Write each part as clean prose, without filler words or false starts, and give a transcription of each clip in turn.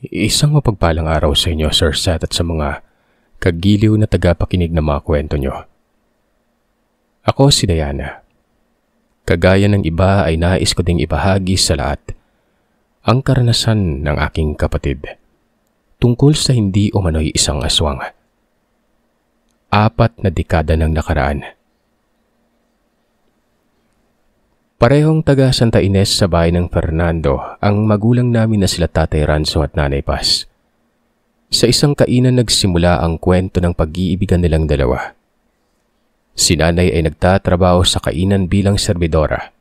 Isang mapagpalang araw sa inyo, Sir Seth, at sa mga kagiliw na tagapakinig ng mga kwento nyo. Ako si Diana. Kagaya ng iba ay nais ko ding ibahagi sa lahat ang karanasan ng aking kapatid tungkol sa hindi umano'y isang aswang. 4 na dekada ng nakaraan. Parehong taga Santa Ines sa bahay ng Fernando ang magulang namin na sila Tatay Ranzo at Nanay Paz. Sa isang kainan nagsimula ang kwento ng pag-iibigan nilang dalawa. Si Nanay ay nagtatrabaho sa kainan bilang serbidora,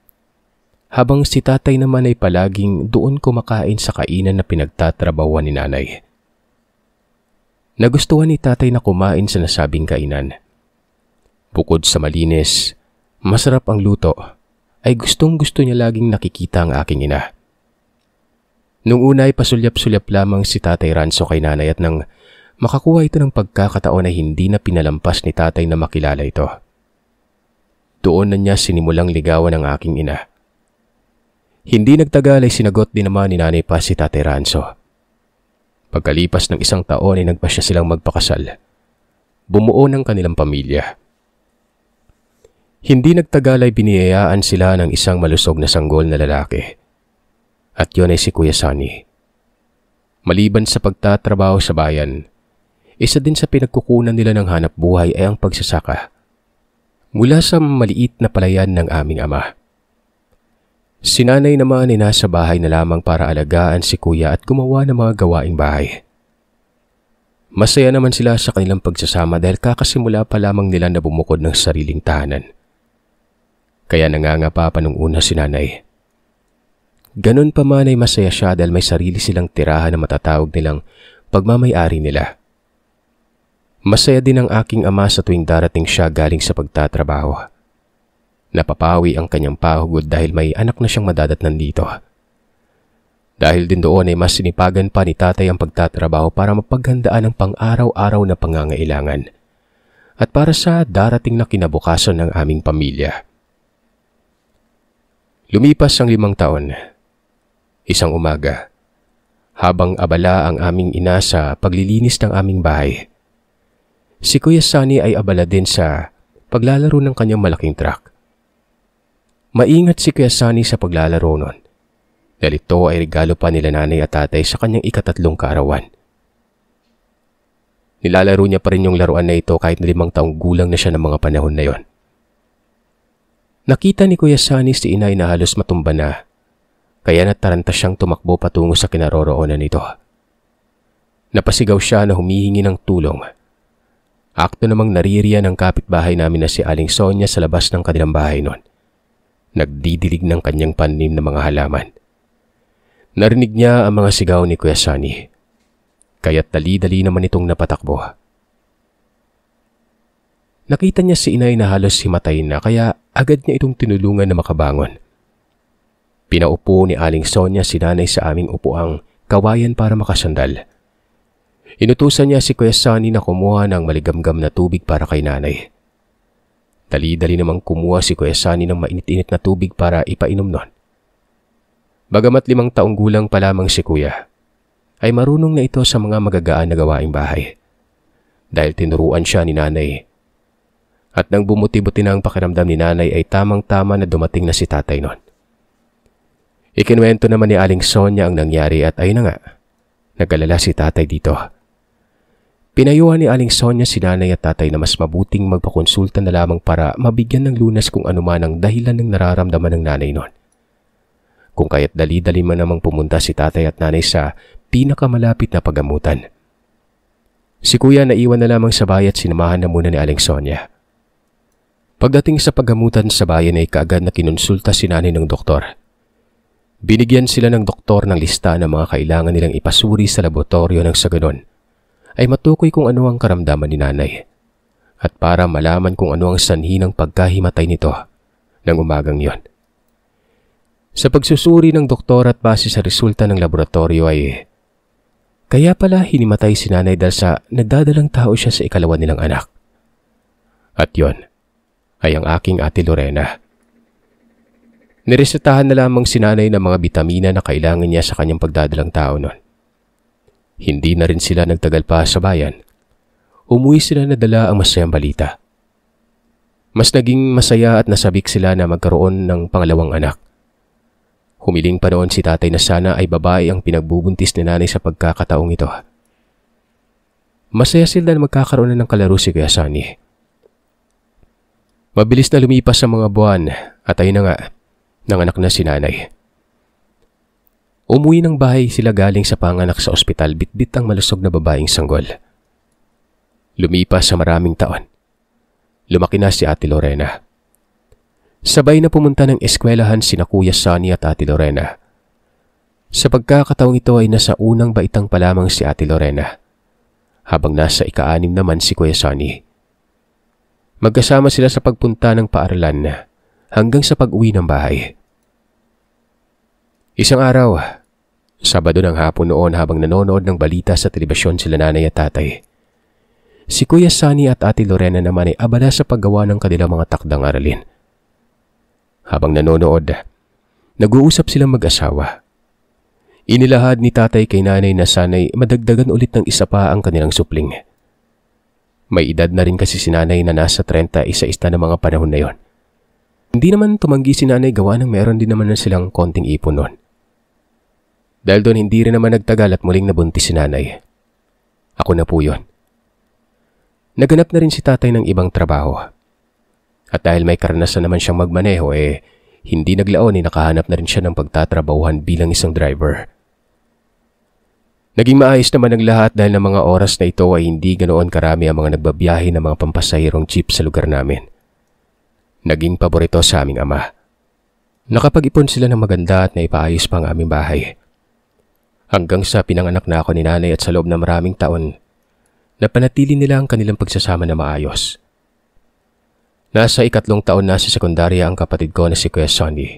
habang si Tatay naman ay palaging doon kumakain sa kainan na pinagtatrabahuan ni Nanay. Nagustuhan ni Tatay na kumain sa nasabing kainan. Bukod sa malinis, masarap ang luto, ay gustong-gusto niya laging nakikita ang aking ina. Nung una ay pasulyap-sulyap lamang si Tatay Ranzo kay Nanay at nang makakuha ito ng pagkakataon ay hindi na pinalampas ni Tatay na makilala ito. Doon na niya sinimulang ligawan ang aking ina. Hindi nagtagal ay sinagot din naman ni Nanay Paz si Tatay Ranzo. Pagkalipas ng 1 taon ay nagpasya silang magpakasal. Bumuo ng kanilang pamilya. Hindi nagtagal ay biniyayaan sila ng isang malusog na sanggol na lalaki. At yun ay si Kuya Sunny. Maliban sa pagtatrabaho sa bayan, isa din sa pinagkukunan nila ng hanap buhay ay ang pagsasaka. Mula sa maliit na palayan ng aming ama. Si Nanay naman ay nasa bahay na lamang para alagaan si Kuya at gumawa ng mga gawaing bahay. Masaya naman sila sa kanilang pagsasama dahil kakasimula pa lamang nila na bumukod ng sariling tahanan. Kaya nangangapa pa nung una si Nanay. Ganun pa man ay masaya siya dahil may sarili silang tirahan na matatawag nilang pagmamay-ari nila. Masaya din ang aking ama sa tuwing darating siya galing sa pagtatrabaho. Napapawi ang kanyang pahugod dahil may anak na siyang madadatnan dito. Dahil din doon ay mas sinipagan pa ni Tatay ang pagtatrabaho para mapaghandaan ang pang-araw-araw na pangangailangan at para sa darating na kinabukasan ng aming pamilya. Lumipas ang 5 taon. Isang umaga, habang abala ang aming ina sa paglilinis ng aming bahay, si Kuya Sunny ay abala din sa paglalaro ng kanyang malaking truck. Maingat si Kuya Sunny sa paglalaro nun, dahil ito ay regalo pa nila Nanay at Tatay sa kanyang 3 kaarawan. Nilalaro niya pa rin yung laruan na ito kahit na 5 taong gulang na siya ng mga panahon na yon. Nakita ni Kuya Sunny si Inay na halos matumba na, kaya nataranta siyang tumakbo patungo sa kinaroroonan nito. Napasigaw siya na humihingi ng tulong. Akto namang naririyan ng kapitbahay namin na si Aling Sonia sa labas ng kanilang bahay noon. Nagdidilig ng kanyang panim na mga halaman. Narinig niya ang mga sigaw ni Kuya Sunny, kaya't dali-dali naman itong napatakbo. Nakita niya si Inay na halos himatay na kaya agad niya itong tinulungan na makabangon. Pinaupo ni Aling Sonia si Nanay sa aming upuang kawayan para makasandal. Inutusan niya si Kuya Sunny na kumuha ng maligamgam na tubig para kay Nanay. Dali-dali namang kumuha si Kuya Sunny ng mainit-init na tubig para ipainom nun. Bagamat 5 taong gulang pa lamang si Kuya, ay marunong na ito sa mga magagaan na gawaing bahay. Dahil tinuruan siya ni Nanay. At nang bumuti-buti na ang pakiramdam ni Nanay ay tamang-tama na dumating na si Tatay nun. Ikinuwento naman ni Aling Sonia ang nangyari at ayun na nga, nag-alala si Tatay dito. Pinayuhan ni Aling Sonia si Nanay at Tatay na mas mabuting magpakonsulta na lamang para mabigyan ng lunas kung ano man ang dahilan ng nararamdaman ng Nanay nun. Kung kaya't dali-dali man namang pumunta si Tatay at Nanay sa pinakamalapit na paggamutan. Si Kuya naiwan na lamang sa bahay at sinamahan na muna ni Aling Sonia. Pagdating sa paggamutan sa bayan ay kaagad na kinonsulta si Nanay ng doktor. Binigyan sila ng doktor ng lista ng mga kailangan nilang ipasuri sa laboratorio nang sa ganon ay matukoy kung ano ang karamdaman ni Nanay at para malaman kung ano ang sanhi ng pagkahimatay nito ng umagang yon. Sa pagsusuri ng doktor at base sa resulta ng laboratorio ay kaya pala hinimatay si Nanay dahil sa nagdadalang tao siya sa 2 nilang anak. At yon ay ang aking Ate Lorena. Niresetahan na lamang si Nanay ng mga bitamina na kailangan niya sa kanyang pagdadalang tao noon. Hindi na rin sila nagtagal pa sa bayan. Umuwi sila na dala ang masayang balita. Mas naging masaya at nasabik sila na magkaroon ng pangalawang anak. Humiling pa noon si tatay na sana ay babae ang pinagbubuntis ni nanay sa pagkakataong ito. Masaya sila na magkakaroon na ng kalaro si Kuya Sonny. Mabilis na lumipas ang mga buwan at ayun na nga, nanganak na si nanay. Umuwi ng bahay sila galing sa panganak sa ospital, bitbit ang malusog na babaeng sanggol. Lumipas sa maraming taon. Lumaki na si Ate Lorena. Sabay na pumunta ng eskwelahan sina Kuya Sonny at Ate Lorena. Sa pagkakataong ito ay nasa unang baitang pa lamang si Ate Lorena, habang nasa ika-6 naman si Kuya Sonny. Magkasama sila sa pagpunta ng paaralan hanggang sa pag-uwi ng bahay. Isang araw, Sabado ng hapon noon habang nanonood ng balita sa telebisyon sila nanay at tatay, si Kuya Sonny at Ate Lorena naman ay abala sa paggawa ng kanilang mga takdang aralin. Habang nanonood, nag-uusap silang mag-asawa. Inilahad ni tatay kay nanay na sana'y madagdagan ulit ng isa pa ang kanilang supling. May edad na rin kasi si nanay na nasa 31 na mga panahon na yon. Hindi naman tumanggi si nanay gawa ng meron din naman na silang konting ipon noon. Dahil doon hindi rin naman nagtagal at muling nabuntis si nanay. Ako na po yun. Naganap na rin si tatay ng ibang trabaho. At dahil may karanasan naman siyang magmaneho hindi naglaon nakahanap na rin siya ng pagtatrabahuhan bilang isang driver. Naging maayos naman ang lahat dahil ng mga oras na ito ay hindi ganoon karami ang mga nagbabiyahe ng mga pampasahirong jeep sa lugar namin. Naging paborito sa aming ama. Nakapag-ipon sila ng maganda at naipaayos pa ang aming bahay. Hanggang sa pinanganak na ako ni nanay at sa loob ng maraming taon, napanatili nila ang kanilang pagsasama na maayos. Nasa 3 taon na sa sekundarya ang kapatid ko na si Kuya Sonny.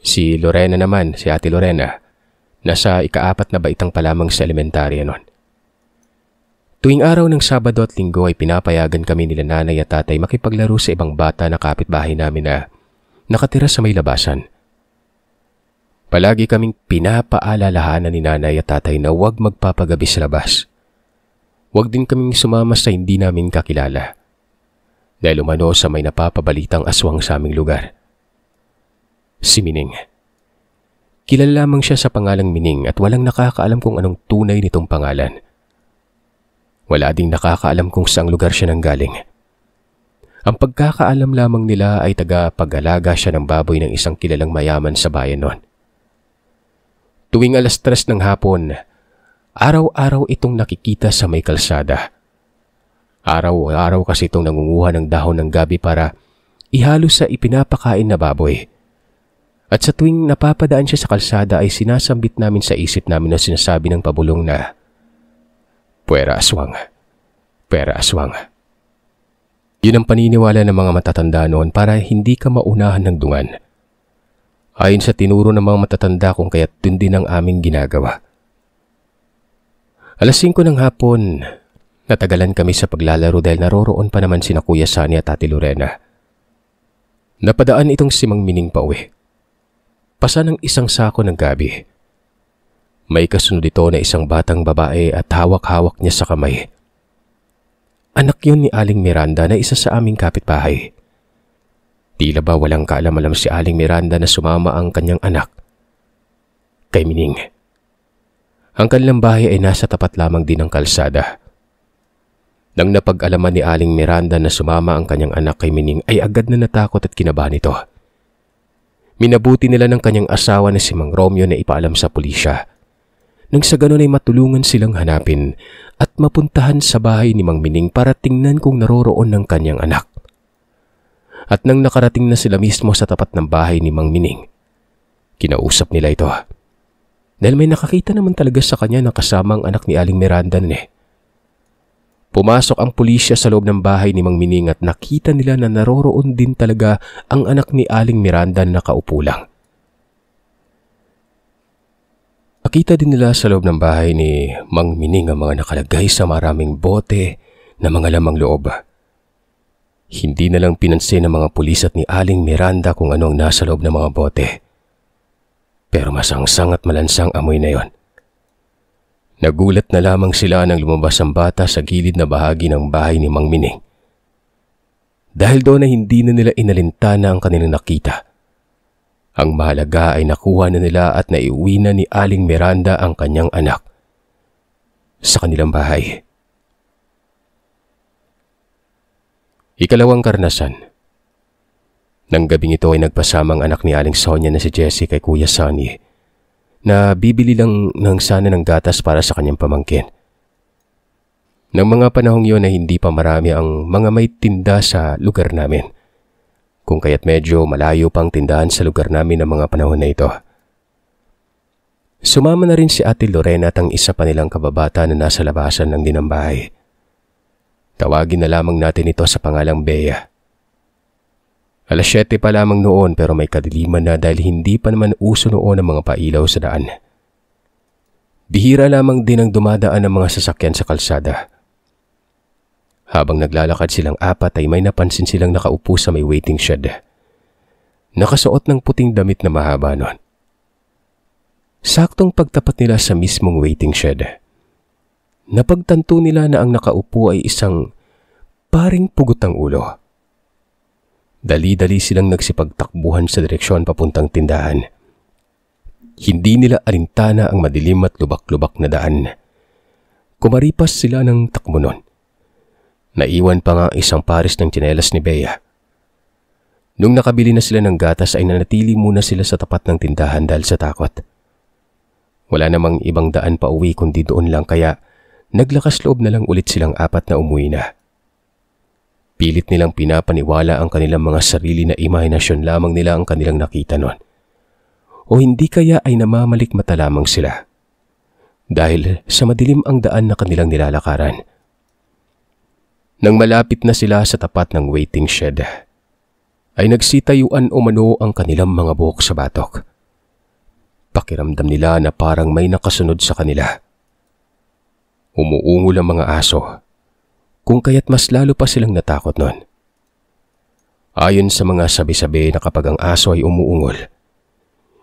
Si Lorena naman, si Ate Lorena, nasa 4 na baitang pa lamang sa elementarya noon. Tuwing araw ng Sabado at Linggo ay pinapayagan kami nila nanay at tatay makipaglaro sa ibang bata na kapitbahay namin na nakatira sa may labasan. Palagi kaming pinapaalalahanan ni nanay at tatay na huwag magpapagabi sa labas. Huwag din kaming sumama sa hindi namin kakilala. Dahil umano sa may napapabalitang aswang sa aming lugar. Si Mining. Kilala lamang siya sa pangalang Mining at walang nakakaalam kung anong tunay nitong pangalan. Wala ding nakakaalam kung saang lugar siya nanggaling. Ang pagkakaalam lamang nila ay taga-pag-alaga siya ng baboy ng isang kilalang mayaman sa bayan noon. Tuwing 3:00 ng hapon, araw-araw itong nakikita sa may kalsada. Araw-araw kasi itong nangunguha ng dahon ng gabi para ihalo sa ipinapakain na baboy. At sa tuwing napapadaan siya sa kalsada ay sinasambit namin sa isip namin na sinasabi ng pabulong na, "Puwera aswang, puwera aswang." Yun ang paniniwala ng mga matatanda noon para hindi ka maunahan ng dungan. Ayon sa tinuro ng mga matatanda kung kaya't dun din ang aming ginagawa. 5:00 ng hapon, natagalan kami sa paglalaro dahil naroroon pa naman sina Kuya Sonny at Ate Lorena. Napadaan itong si Mang Mining pa uwi. Pasa ng isang sako ng gabi. May kasunod ito na isang batang babae at hawak-hawak niya sa kamay. Anak yun ni Aling Miranda na isa sa aming kapitbahay. Tila ba walang kaalam-alam si Aling Miranda na sumama ang kanyang anak kay Mining. Ang kanilang bahay ay nasa tapat lamang din ng kalsada. Nang napag-alaman ni Aling Miranda na sumama ang kanyang anak kay Mining ay agad na natakot at kinabahan ito. Minabuti nila ng kanyang asawa na si Mang Romeo na ipaalam sa pulisya. Nang sa ganon ay matulungan silang hanapin at mapuntahan sa bahay ni Mang Mining para tingnan kung naroroon ng kanyang anak. At nang nakarating na sila mismo sa tapat ng bahay ni Mang Mining, kinausap nila ito. Dahil may nakakita naman talaga sa kanya na kasama ang anak ni Aling Miranda nun Pumasok ang pulisya sa loob ng bahay ni Mang Mining at nakita nila na naroroon din talaga ang anak ni Aling Miranda na nakaupo lang. Nakita din nila sa loob ng bahay ni Mang Mining ang mga nakalagay sa maraming bote na mga lamang loob. Hindi na lang pinansin ng mga pulis at ni Aling Miranda kung ano ang nasa loob ng mga bote. Pero masangsang at malansang amoy na yon. Nagulat na lamang sila nang lumabas ang bata sa gilid na bahagi ng bahay ni Mang Mining. Dahil doon ay hindi na nila inalintana ang kanilang nakita. Ang mahalaga ay nakuha na nila at naiuwi na ni Aling Miranda ang kanyang anak sa kanilang bahay. Ikalawang karanasan. Nang gabing ito ay nagpasamang anak ni Aling Sonia na si Jessie kay Kuya Sonny na bibili lang ng sana ng gatas para sa kanyang pamangkin. Nang mga panahong yun ay hindi pa marami ang mga may tinda sa lugar namin, kung kaya't medyo malayo pang tindahan sa lugar namin ng mga panahon na ito. Sumama na rin si Ate Lorena at ang isa pa nilang kababata na nasa labasan ng dinambahay. Tawagin na lamang natin ito sa pangalang Bea. 7:00 pa lamang noon pero may kadiliman na dahil hindi pa naman uso noon ang mga pailaw sa daan. Bihira lamang din ang dumadaan ng mga sasakyan sa kalsada. Habang naglalakad silang apat ay may napansin silang nakaupo sa may waiting shed. Nakasuot ng puting damit na mahaba noon. Saktong pagtapat nila sa mismong waiting shed, napagtanto nila na ang nakaupo ay isang paring pugot ang ulo. Dali-dali silang nagsipagtakbuhan sa direksyon papuntang tindahan. Hindi nila alintana ang madilim at lubak-lubak na daan. Kumaripas sila ng takbo nun. Naiwan pa nga isang pares ng tsinelas ni Bea. Nung nakabili na sila ng gatas ay nanatili muna sila sa tapat ng tindahan dahil sa takot. Wala namang ibang daan pa uwi kundi doon lang kaya naglakas loob na lang ulit silang apat na umuwi na. Pilit nilang pinapaniwala ang kanilang mga sarili na imahinasyon lamang nila ang kanilang nakita noon. O hindi kaya ay namamalikmata lamang sila dahil sa madilim ang daan na kanilang nilalakaran. Nang malapit na sila sa tapat ng waiting shed, ay nagsitayuan umano ang kanilang mga buhok sa batok. Pakiramdam nila na parang may nakasunod sa kanila. Umuungol ang mga aso, kung kaya't mas lalo pa silang natakot noon. Ayon sa mga sabi-sabi na kapag ang aso ay umuungol,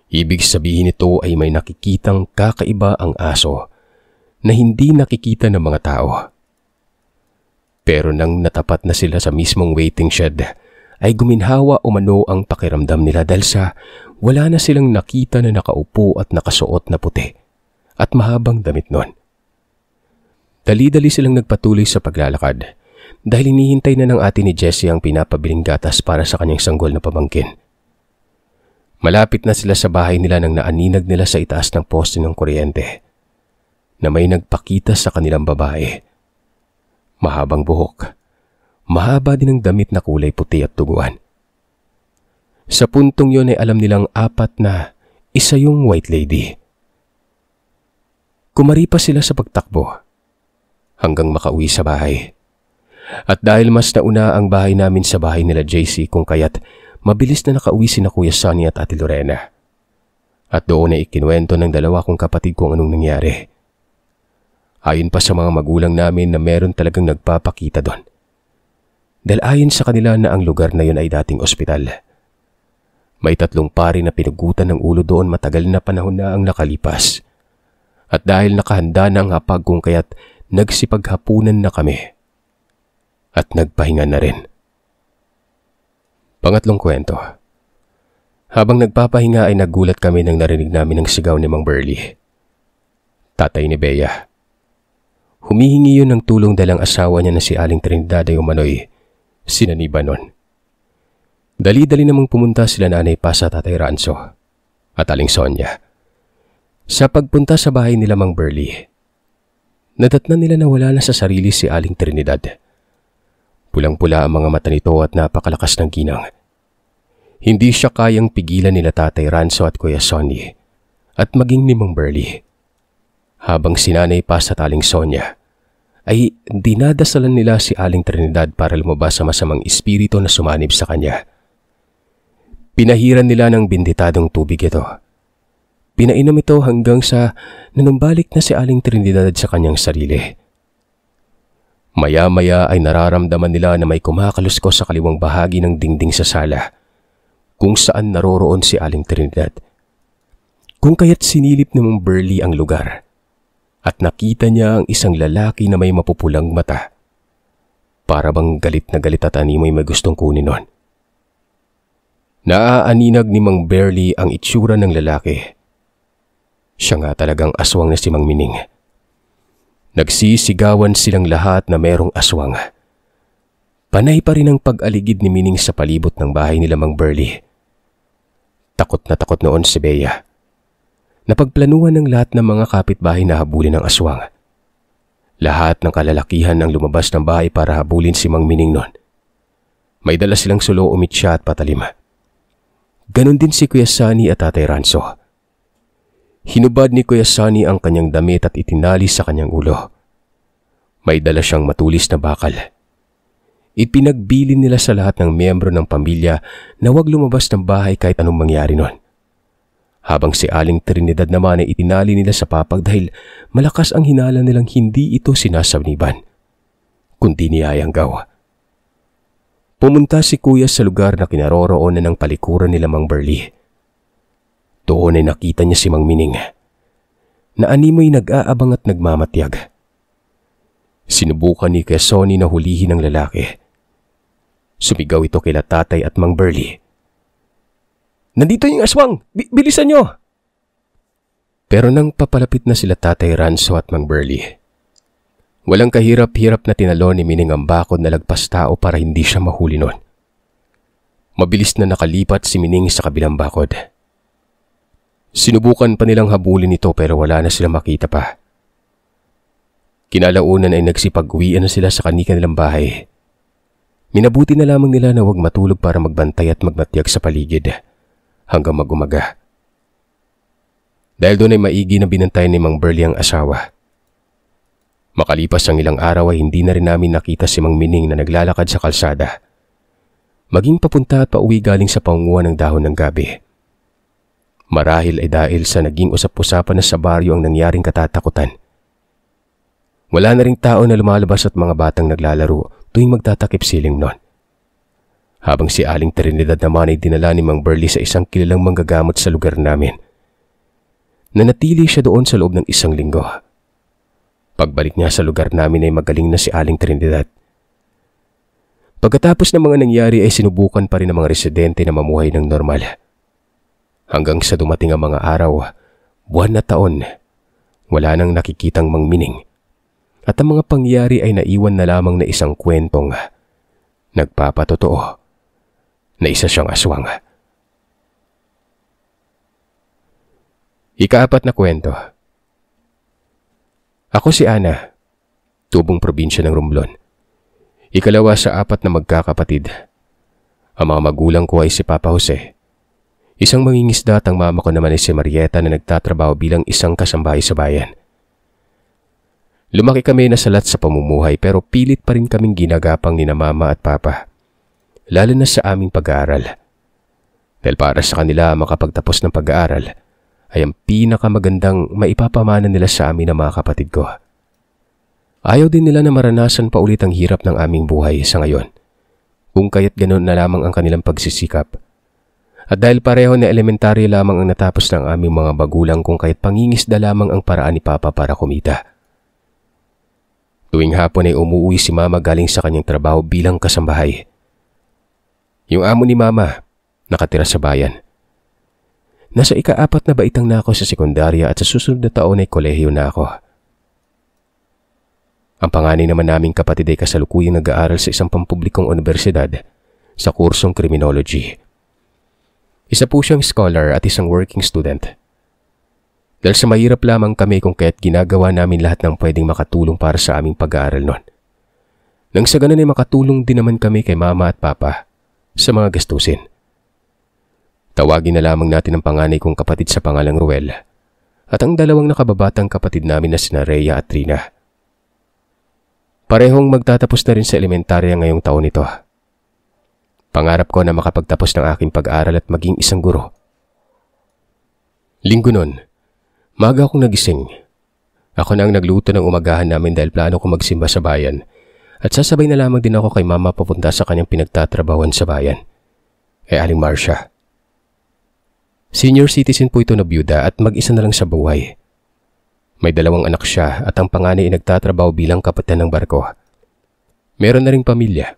ibig sabihin nito ay may nakikitang kakaiba ang aso na hindi nakikita ng mga tao. Pero nang natapat na sila sa mismong waiting shed, ay guminhawa umano ang pakiramdam nila dahil sa wala na silang nakita na nakaupo at nakasuot na puti at mahabang damit noon. Dali-dali silang nagpatuloy sa paglalakad dahil hinihintay na ng ate ni Jessie ang pinapabiling gatas para sa kanyang sanggol na pamangkin. Malapit na sila sa bahay nila nang naaninag nila sa itaas ng poste ng kuryente na may nagpakita sa kanilang babae. Mahabang buhok, mahaba din ang damit na kulay puti at tuguan. Sa puntong yun ay alam nilang apat na isa yung white lady. Kumaripas sila sa pagtakbo hanggang makauwi sa bahay. At dahil mas nauna ang bahay namin sa bahay nila JC kung kaya't mabilis na nakauwi sina Kuya Sonny at Ate Lorena. At doon ay ikinuwento ng dalawa kong kapatid kung anong nangyari. Ayon pa sa mga magulang namin na meron talagang nagpapakita doon. Dahil ayon sa kanila na ang lugar na yun ay dating ospital. May 3 pari na pinugutan ng ulo doon matagal na panahon na ang nakalipas. At dahil nakahanda na ang hapag kung kaya't nagsipaghapunan na kami. At nagpahinga na rin. Pangatlong kwento. Habang nagpapahinga ay nagulat kami nang narinig namin ang sigaw ni Mang Burley, tatay ni Bea. Humihingi yun ng tulong dahil ang asawa niya na si Aling Trinidad ay umano'y sinaniba nun. Dali-dali namang pumunta sila Nanay Paz at Tatay Ranzo at Aling Sonia. Sa pagpunta sa bahay nila Mang Burley, nadatnan nila na wala na sa sarili si Aling Trinidad. Pulang-pula ang mga mata nito at napakalakas ng ginang. Hindi siya kayang pigilan nila Tatay Ranzo at Kuya Sonny at maging ni Mang Burley. Habang si Nanay Paz at Aling Sonia ay dinadasalan nila si Aling Trinidad para lumabas sa masamang espiritu na sumanib sa kanya. Pinahiran nila ng binditadong tubig ito. Pinainom ito hanggang sa nanumbalik na si Aling Trinidad sa kanyang sarili. Maya-maya ay nararamdaman nila na may kumakaluskos sa kaliwang bahagi ng dingding sa sala kung saan naroroon si Aling Trinidad. Kung kaya't sinilip ni Mang Burley ang lugar at nakita niya ang isang lalaki na may mapupulang mata. Para bang galit na galit at animoy may gustong kunin nun. Naaaninag ni Mang Berly ang itsura ng lalaki. Siya nga talagang aswang na si Mang Mining. Nagsisigawan silang lahat na merong aswang. Panay pa rin ang pag-aligid ni Mining sa palibot ng bahay nila Mang Berly. Takot na takot noon si Bea. Napagplanuhan ng lahat ng mga kapitbahay na habulin ng aswang. Lahat ng kalalakihan ang lumabas ng bahay para habulin si Mang Mining noon. May dala silang sulo, umitsya at patalim. Ganon din si Kuya Sunny at Tatay Ranso. Hinubad ni Kuya Sunny ang kanyang damit at itinali sa kanyang ulo. May dala siyang matulis na bakal. Ipinagbilin nila sa lahat ng miyembro ng pamilya na huwag lumabas ng bahay kahit anong mangyari noon. Habang si Aling Trinidad naman ay itinali nila sa papag dahil malakas ang hinala nilang hindi ito sinasabniban, kundi niyayanggaw. Pumunta si Kuya sa lugar na kinaroroonan ng palikuran nila Mang Berly. Doon ay nakita niya si Mang Mining, na animoy nag-aabang at nagmamatyag. Sinubukan ni Kuya Sonny na hulihin ang lalaki. Sumigaw ito kila Tatay at Mang Berly. "Nandito yung aswang! Bilisan nyo!" Pero nang papalapit na sila Tatay Ranso at Mang Berly, walang kahirap-hirap na tinalon ni Mining ang bakod na lagpas tao para hindi siya mahuli nun. Mabilis na nakalipat si Mining sa kabilang bakod. Sinubukan pa nilang habulin ito pero wala na sila makita pa. Kinalaunan ay nagsipag-uwian na sila sa kanilang bahay. Minabuti na lamang nila na huwag matulog para magbantay at magmatyag sa paligid hanggang mag-umaga. Dahil doon ay maigi na binantayan ni Mang Berly ang asawa. Makalipas ang ilang araw ay hindi na rin namin nakita si Mang Mining na naglalakad sa kalsada, maging papunta at pauwi galing sa pangunguhan ng dahon ng gabi. Marahil ay dahil sa naging usap-usapan na sa baryo ang nangyaring katatakutan. Wala na ring tao na lumalabas at mga batang naglalaro tuwing magtatakip siling noon. Habang si Aling Trinidad naman ay dinala ni Mang Berly sa isang kilalang manggagamot sa lugar namin. Nanatili siya doon sa loob ng 1 linggo. Pagbalik niya sa lugar namin ay magaling na si Aling Trinidad. Pagkatapos ng mga nangyari ay sinubukan pa rin ng mga residente na mamuhay ng normal. Hanggang sa dumating ang mga araw, buwan na taon, wala nang nakikitang Mang Mining. At ang mga pangyari ay naiwan na lamang na isang kwentong nagpapatotoo na isa siyang aswang. Ika-4 na kwento. Ako si Ana, tubong probinsya ng Romblon. Ikalawa sa 4 na magkakapatid. Ang mga magulang ko ay si Papa Jose. Isang mangingisda at ang mama ko naman ay si Marieta na nagtatrabaho bilang isang kasambahay sa bayan. Lumaki kami na salat sa pamumuhay pero pilit pa rin kaming ginagapang ni na mama at papa, lalo na sa aming pag-aaral. Dahil para sa kanila makapagtapos ng pag-aaral ay ang pinakamagandang maipapamana nila sa amin ng mga kapatid ko. Ayaw din nila na maranasan pa ulit ang hirap ng aming buhay sa ngayon, kung kaya't ganoon na lamang ang kanilang pagsisikap. At dahil pareho na elementarya lamang ang natapos ng aming mga bagulang kung kaya't pangingisda lamang ang paraan ni Papa para kumita. Tuwing hapon ay umuwi si Mama galing sa kanyang trabaho bilang kasambahay. Yung amo ni Mama, nakatira sa bayan. Nasa ika-4 na baitang na ako sa sekundarya at sa susunod na taon ay kolehiyo na ako. Ang panganay naman naming kapatid ay kasalukuyang nag-aaral sa isang pampublikong universidad sa kursong criminology. Isa po siyang scholar at isang working student. Dahil sa mahirap lamang kami kung kaya't ginagawa namin lahat ng pwedeng makatulong para sa aming pag-aaral noon. Nang sa ganun ay makatulong din naman kami kay Mama at Papa sa mga gastusin. Tawagin na lamang natin ang panganay kong kapatid sa pangalang Ruel at ang dalawang nakababatang kapatid namin na sina Rhea at Trina. Parehong magtatapos na rin sa elementarya ngayong taon ito. Pangarap ko na makapagtapos ng aking pag-aaral at maging isang guro. Linggo nun, maga akong nagising. Ako na ang nagluto ng umagahan namin dahil plano ko magsimba sa bayan at sasabay na lamang din ako kay Mama papunta sa kanyang pinagtatrabawan sa bayan, kay Aling Marcia. Senior citizen po ito na byuda at mag-isa na lang sa buhay. May 2 anak siya at ang panganay ay nagtatrabaho bilang kapitan ng barko. Meron na ring pamilya.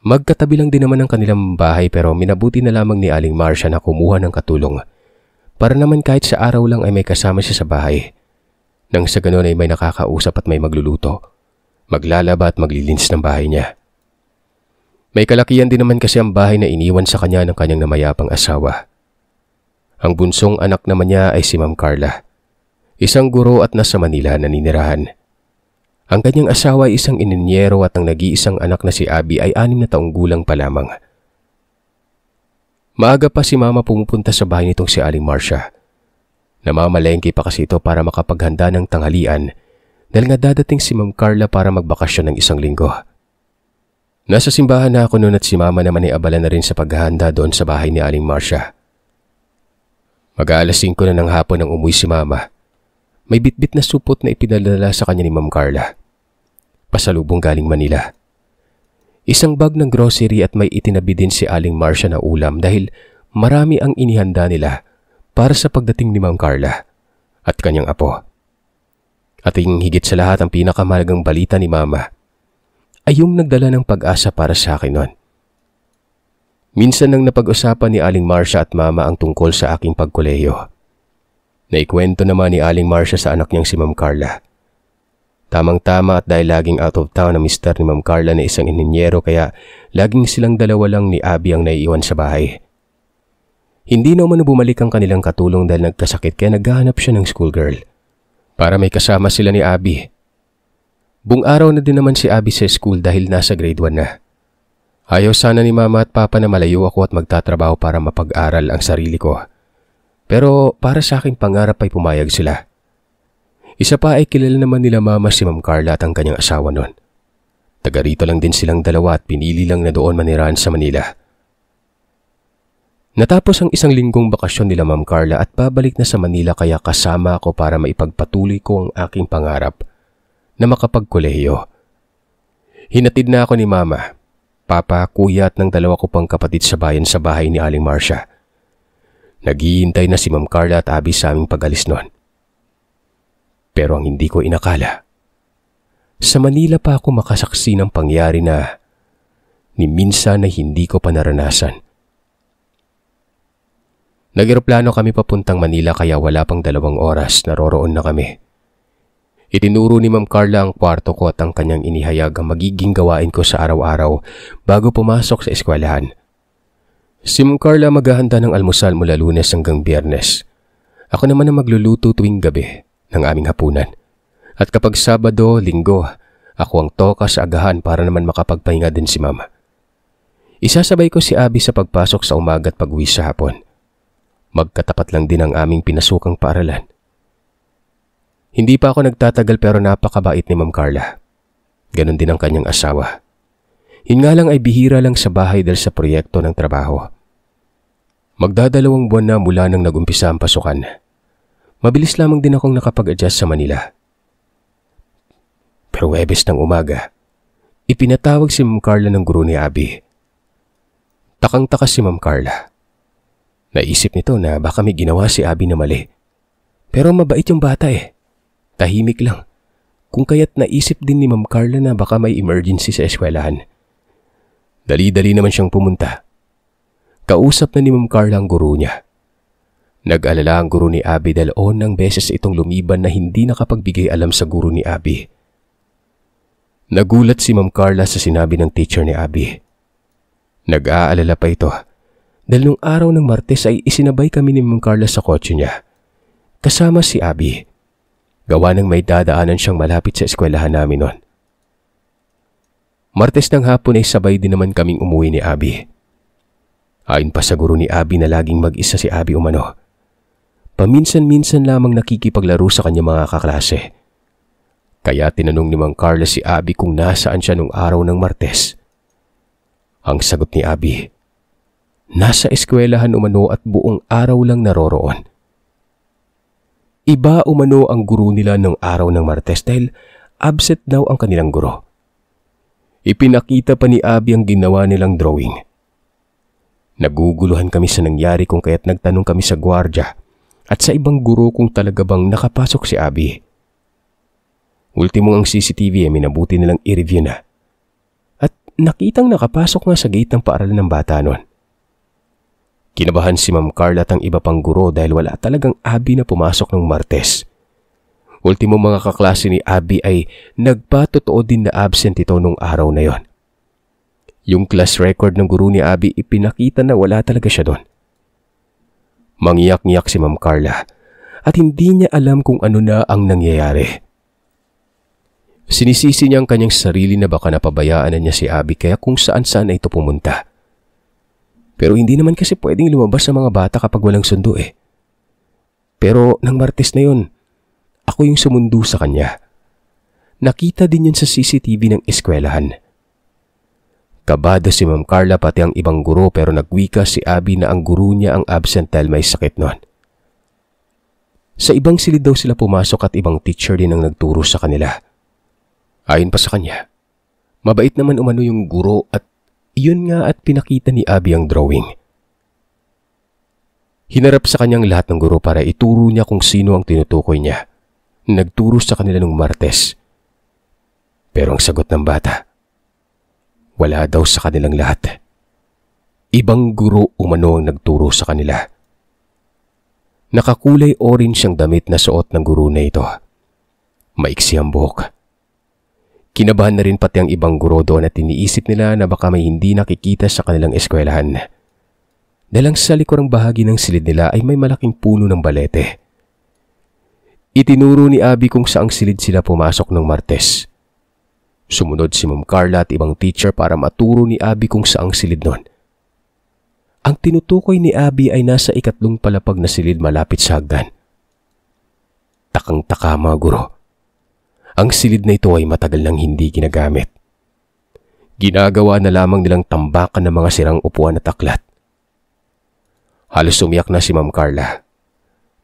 Magkatabi lang din naman ang kanilang bahay pero minabuti na lamang ni Aling Marcia na kumuha ng katulong para naman kahit sa araw lang ay may kasama siya sa bahay. Nang sa ganon ay may nakakausap at may magluluto, maglalaba at maglilinis ng bahay niya. May kalakihan din naman kasi ang bahay na iniwan sa kanya ng kanyang namayapang asawa. Ang bunsong anak naman niya ay si Ma'am Carla, isang guro at nasa Manila naninirahan. Ang kanyang asawa ay isang ininyero at ang nag-iisang anak na si Abby ay 6 na taong gulang pa lamang. Maaga pa si Mama pumupunta sa bahay nitong si Aling Marcia. Namamalengke pa kasi ito para makapaghanda ng tanghalian dahil nga dadating si Ma'am Carla para magbakasyon ng 1 linggo. Nasa simbahan na ako noon at si Mama naman ay abala na rin sa paghahanda doon sa bahay ni Aling Marcia. Mag-aalas 5 na ng hapon nang umuwi si Mama. May bitbit na supot na ipinadala sa kanya ni Ma'am Carla. Pasalubong galing Manila. Isang bag ng grocery at may itinabi din si Aling Marcia na ulam dahil marami ang inihanda nila para sa pagdating ni Ma'am Carla at kanyang apo. At higit sa lahat ang pinakamahalagang balita ni Mama ay yung nagdala ng pag-asa para sa akin noon. Minsan nang napag-usapan ni Aling Marcia at Mama ang tungkol sa aking pagkolehiyo. Naikwento naman ni Aling Marcia sa anak niyang si Ma'am Carla. Tamang-tama at dahil laging out of town ang mister ni Ma'am Carla na isang ininyero kaya laging silang dalawa lang ni Abby ang naiiwan sa bahay. Hindi na umano bumalik ang kanilang katulong dahil nagkasakit kaya naghahanap siya ng schoolgirl para may kasama sila ni Abby. Buong araw na din naman si Abby sa school dahil nasa grade 1 na. Ayaw sana ni Mama at Papa na malayo ako at magtatrabaho para mapag-aral ang sarili ko. Pero para sa aking pangarap ay pumayag sila. Isa pa ay kilala naman nila Mama si Ma'am Carla at ang kanyang asawa noon. Taga rito lang din silang dalawa at pinili lang na doon manirahan sa Manila. Natapos ang 1 linggong bakasyon nila Ma'am Carla at babalik na sa Manila kaya kasama ako para maipagpatuloy ko ang aking pangarap na makapagkolehiyo. Hinatid na ako ni Mama, Papa, Kuya at ng 2 ko pang kapatid sa bayan sa bahay ni Aling Marcia. Naghihintay na si Ma'am Carla at Abby sa aming pag-alis noon. Pero ang hindi ko inakala, sa Manila pa ako makasaksi ng pangyari na ni minsan na hindi ko pa naranasan. Nag-eroplano kami papuntang Manila kaya wala pang 2 oras naroroon na kami. Itinuro ni Ma'am Carla ang kwarto ko at ang kanyang inihayag ang magiging gawain ko sa araw-araw bago pumasok sa eskwelahan. Si Ma'am Carla maghahanda ng almusal mula Lunes hanggang Biyernes. Ako naman ang magluluto tuwing gabi ng aming hapunan. At kapag Sabado, Linggo, ako ang toka sa agahan para naman makapagpahinga din si Mama. Isasabay ko si Abby sa pagpasok sa umaga at pag-uwi sa hapon. Magkatapat lang din ang aming pinasukang paaralan. Hindi pa ako nagtatagal pero napakabait ni Ma'am Carla. Ganon din ang kanyang asawa. Yun nga lang ay bihira lang sa bahay dahil sa proyekto ng trabaho. Magdadalawang buwan na mula nang nagumpisa ang pasukan. Mabilis lamang din akong nakapag-adjust sa Manila. Pero Huwebes ng umaga, ipinatawag si Ma'am Carla ng guro ni Abby. Takang-taka si Ma'am Carla. Naisip nito na baka may ginawa si Abby na mali. Pero mabait yung bata eh. Tahimik lang. Kung kaya't naisip din ni Ma'am Carla na baka may emergency sa eskwelahan. Dali-dali naman siyang pumunta. Kausap na ni Ma'am Carla ang guro niya. Nag-alala ang guro ni Abby dahil ng beses itong lumiban na hindi nakapagbigay alam sa guro ni Abby. Nagulat si Ma'am Carla sa sinabi ng teacher ni Abby. Nag-aalala pa ito dahil nung araw ng Martes ay isinabay kami ni Ma'am Carla sa kotse niya. Kasama si Abby. Gawa ng may dadaanan siyang malapit sa eskwelahan namin noon. Martes ng hapon ay sabay din naman kaming umuwi ni Abby. Ayon pa sa guro ni Abby na laging mag-isa si Abby umano. Paminsan-minsan lamang nakikipaglaro sa kanyang mga kaklase. Kaya tinanong ni Mang Carla si Abby kung nasaan siya nung araw ng Martes. Ang sagot ni Abby, nasa eskwelahan umano at buong araw lang naroroon. Iba umano ang guro nila nung araw ng Martes dahil absent daw ang kanilang guro. Ipinakita pa ni Abby ang ginawa nilang drawing. Naguguluhan kami sa nangyari kung kaya't nagtanong kami sa gwardya at sa ibang guro kung talaga bang nakapasok si Abby. Ultimo ang CCTV ay minabuti nilang i-review na. At nakitang nakapasok nga sa gate ng paaralan ng bata noon. Kinabahan si Ma'am Carla at ang iba pang guro dahil wala talagang Abby na pumasok ng Martes. Ultimo mga kaklase ni Abby ay nagpatotoo din na absent ito nung araw na yon. Yung class record ng guro ni Abby ipinakita na wala talaga siya doon. Mangiyak-ngiyak si Ma'am Carla at hindi niya alam kung ano na ang nangyayari. Sinisisi niya ang kanyang sarili na baka napabayaan na niya si Abby kaya kung saan-saan na ito pumunta. Pero hindi naman kasi pwedeng lumabas sa mga bata kapag walang sundo eh. Pero nang Martes na yon, ako yung sumundo sa kanya. Nakita din yun sa CCTV ng eskwelahan. Kabado si Ma'am Carla pati ang ibang guro pero nagwika si Abby na ang guro niya ang absent dahil may sakit noon. Sa ibang silid daw sila pumasok at ibang teacher din ang nagturo sa kanila. Ayon pa sa kanya, mabait naman umano yung guro at iyon nga at pinakita ni Abby ang drawing. Hinarap sa kanyang lahat ng guro para ituro niya kung sino ang tinutukoy niya. Nagturo sa kanila nung Martes. Pero ang sagot ng bata, wala daw sa kanilang lahat. Ibang guro umano ang nagturo sa kanila. Nakakulay orange ang damit na suot ng guro na ito. Maiksi ang buhok. Kinabahan na rin pati ang ibang guro doon at iniisip nila na baka may hindi nakikita sa kanilang eskwelahan. Dahil sa likurang bahagi ng silid nila ay may malaking puno ng balete. Itinuro ni Abby kung saang silid sila pumasok ng Martes. Sumunod si Ma'am Carla at ibang teacher para maturo ni Abby kung saang silid nun. Ang tinutukoy ni Abby ay nasa ikatlong palapag na silid malapit sa hagdan. Takang-taka mga guro. Ang silid na ito ay matagal nang hindi ginagamit. Ginagawa na lamang nilang tambakan ng mga sirang upuan at aklat. Halos umiyak na si Ma'am Carla.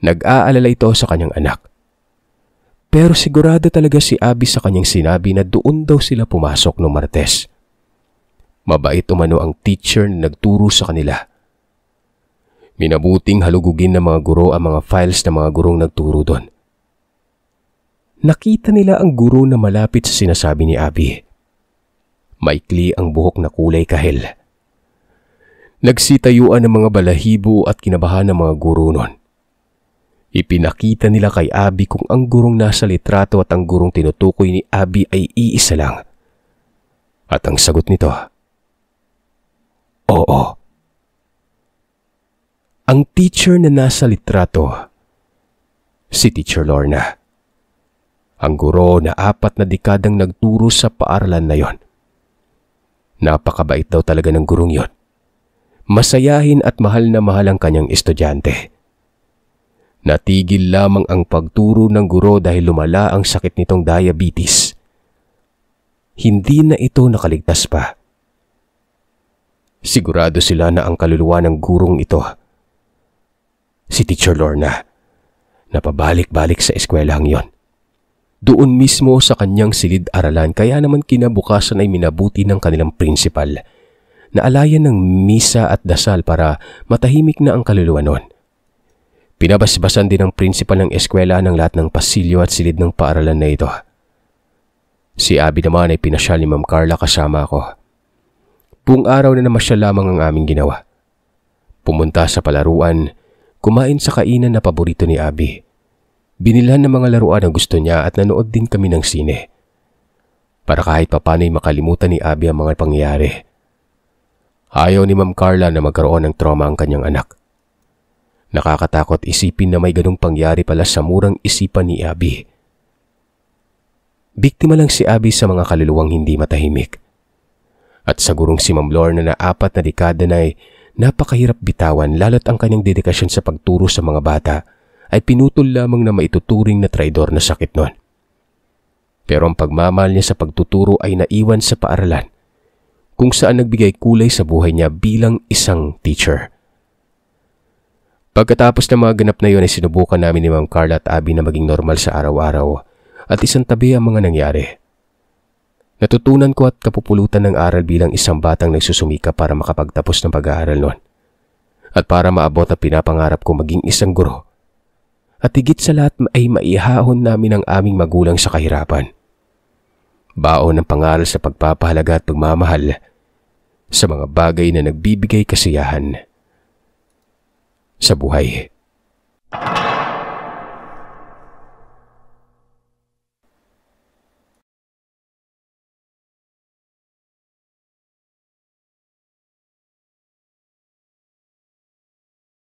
Nag-aalala ito sa kanyang anak. Pero sigurado talaga si Abby sa kanyang sinabi na doon daw sila pumasok noong Martes. Mabait umano ang teacher na nagturo sa kanila. Minabuting halugugin ng mga guro ang mga files ng mga gurong nagturo doon. Nakita nila ang guro na malapit sa sinasabi ni Abby. Maikli ang buhok na kulay kahel. Nagsitayuan ng mga balahibo at kinabahan ng mga guro noon. Ipinakita nila kay Abby kung ang gurong nasa litrato at ang gurong tinutukoy ni Abby ay iisa lang. At ang sagot nito, oo. Ang teacher na nasa litrato, si Teacher Lorna. Ang guro na 4 na dekadang nagturo sa paaralan na yon. Napakabait daw talaga ng gurong yon. Masayahin at mahal na mahal ang kanyang estudyante. Natigil lamang ang pagturo ng guro dahil lumala ang sakit nitong diabetes. Hindi na ito nakaligtas pa. Sigurado sila na ang kaluluwa ng gurong ito, si Teacher Lorna, napabalik-balik sa eskwelahang yon. Doon mismo sa kanyang silid-aralan kaya naman kinabukasan ay minabuti ng kanilang principal na alayan ng misa at dasal para matahimik na ang kaluluwa noon. Pinabasbasan din ng principal ng eskwela ng lahat ng pasilyo at silid ng paaralan na ito. Si Abby naman ay pinasyal ni Ma'am Carla kasama ako. Buong araw na namasyal lamang ang aming ginawa. Pumunta sa palaruan, kumain sa kainan na paborito ni Abby. Binilhan ng mga laruan ang gusto niya at nanood din kami ng sine. Para kahit papanay makalimutan ni Abby ang mga pangyayari. Ayaw ni Ma'am Carla na magkaroon ng trauma ang kanyang anak. Nakakatakot isipin na may ganung pangyari pala sa murang isipan ni Abby. Biktima lang si Abby sa mga kaluluwang hindi matahimik. At sa gurong si Ma'am Lorna na 4 na dekada na ay napakahirap bitawan lalo't ang kanyang dedikasyon sa pagturo sa mga bata ay pinutol lamang na maituturing na traidor na sakit noon. Pero ang pagmamahal niya sa pagtuturo ay naiwan sa paaralan kung saan nagbigay kulay sa buhay niya bilang isang teacher. Pagkatapos ng mga ganap na yun ay sinubukan namin ni Ma'am Carla at Abby na maging normal sa araw-araw at isang tabi ang mga nangyari. Natutunan ko at kapupulutan ng aral bilang isang batang nagsusumika para makapagtapos ng pag-aaral noon. At para maabot ang pinapangarap ko maging isang guro at higit sa lahat ay maihahon namin ang aming magulang sa kahirapan. Baon ng pangaral sa pagpapahalaga at pagmamahal sa mga bagay na nagbibigay kasiyahan sa buhay.